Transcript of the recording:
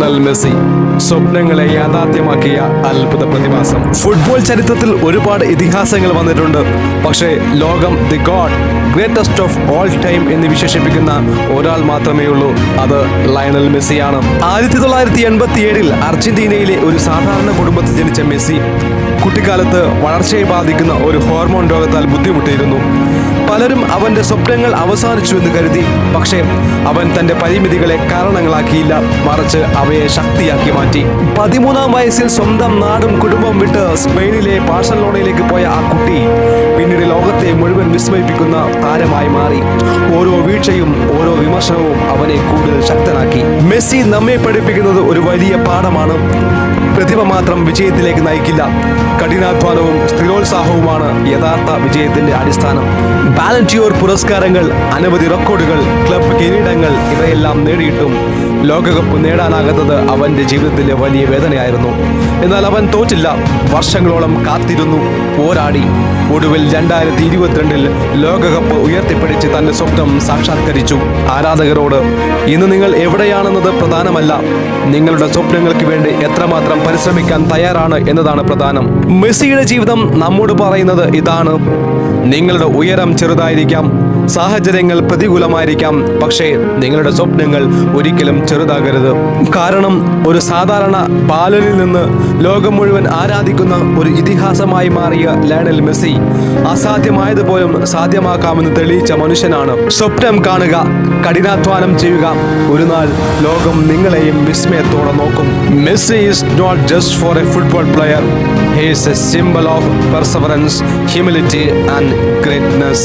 Lionel Messi സ്വപ്നങ്ങളെ യാഥാർത്ഥ്യമാക്കിയ അത്ഭുത പ്രതിഭാസം. ഫുട്ബോൾ ചരിത്രത്തിൽ ഒരുപാട് ഇതിഹാസങ്ങൾ വന്നിട്ടുണ്ട്. പക്ഷേ ലോകം the God, greatest of all time എന്ന് വിശേഷിപ്പിക്കുന്ന ഒരാൾ മാത്രമേ ഉള്ളൂ. അത് ലയണൽ മെസ്സിയാണ്. 1987 അർജന്റീനയിലെ ഒരു സാധാരണ കുടുംബത്തിൽ ജനിച്ച മെസ്സി കുട്ടിക്കാലത്ത് വളർച്ചയെ ബാധിക്കുന്ന ഒരു ഹോർമോൺ രോഗത്താൽ ബുദ്ധിമുട്ടിയിരുന്നു. പലരും അവന്റെ സ്വപ്നങ്ങൾ അവസാനിച്ചു എന്ന് കരുതി. പക്ഷേ അവൻ തന്റെ പരിമിതികളെ കാരണങ്ങളാക്കിയില്ല, മറിച്ച് അവയെ ശക്തിയാക്കി മാറ്റി. 13-ാം വയസ്സിൽ സ്വന്തം നാടും കുടുംബം വിട്ട് സ്പെയിനിലെ ബാഴ്സലോണയിലേക്ക് പോയ ആ കുട്ടി പിന്നീട് ലോകത്തെ മുഴുവൻ വിസ്മയിപ്പിക്കുന്ന താരമായി മാറി. ഓരോ വീഴ്ചയും ഓരോ വിമർശനവും അവനെ കൂടുതൽ ശക്തനാക്കി. മെസ്സി നമ്മെ പഠിപ്പിക്കുന്നത് ഒരു വലിയ പാഠമാണ്. പ്രതിഭ മാത്രം വിജയത്തിലേക്ക് നയിക്കില്ല. കഠിനാധ്വാനവും സ്ഥിരോത്സാഹവുമാണ് യഥാർത്ഥ വിജയത്തിന്റെ അടിസ്ഥാനം. ബാലൻഡിയോർ പുരസ്കാരങ്ങൾ, അനവധി റെക്കോർഡുകൾ, ക്ലബ് കിരീടങ്ങൾ ഇവയെല്ലാം നേടിയിട്ടും ലോകകപ്പ് നേടാനാകാത്തത് അവന്റെ ജീവിതത്തിലെ വലിയ വേദനയായിരുന്നു. എന്നാൽ അവൻ തോറ്റില്ല. വർഷങ്ങളോളം കാത്തിരുന്നു, പോരാടി. ഒടുവിൽ 2022 ലോകകപ്പ് ഉയർത്തിപ്പിടിച്ച് തന്റെ സ്വപ്നം സാക്ഷാത്കരിച്ചു. ആരാധകരോട് ഇന്ന് നിങ്ങൾ എവിടെയാണെന്നത് പ്രധാനമല്ല, നിങ്ങളുടെ സ്വപ്നങ്ങൾക്ക് വേണ്ടി എത്രമാത്രം പരിശ്രമിക്കാൻ തയ്യാറാണ് എന്നതാണ് പ്രധാനം. മെസ്സിയുടെ ജീവിതം നമ്മോട് പറയുന്നത് ഇതാണ്: നിങ്ങളുടെ ഉയരം ചെറുതായിരിക്കാം, സാഹചര്യങ്ങൾ പ്രതികൂലമായിരിക്കാം, പക്ഷേ നിങ്ങളുടെ സ്വപ്നങ്ങൾ ഒരിക്കലും ചെറുതാകരുത്. കാരണം ഒരു സാധാരണ ബാലനിൽ നിന്ന് ലോകം മുഴുവൻ ആരാധിക്കുന്ന ഒരു ഇതിഹാസമായി മാറിയ ലയണൽ മെസ്സി അസാധ്യമായതുപോലും സാധ്യമാക്കാമെന്ന് തെളിയിച്ച മനുഷ്യനാണ്. സ്വപ്നം കാണുക, കഠിനാധ്വാനം ചെയ്യുക. ഒരു നാൾ ലോകം നിങ്ങളെയും വിസ്മയത്തോടെ നോക്കും. Messi is not just for a football player. He is a symbol of perseverance, humility and greatness.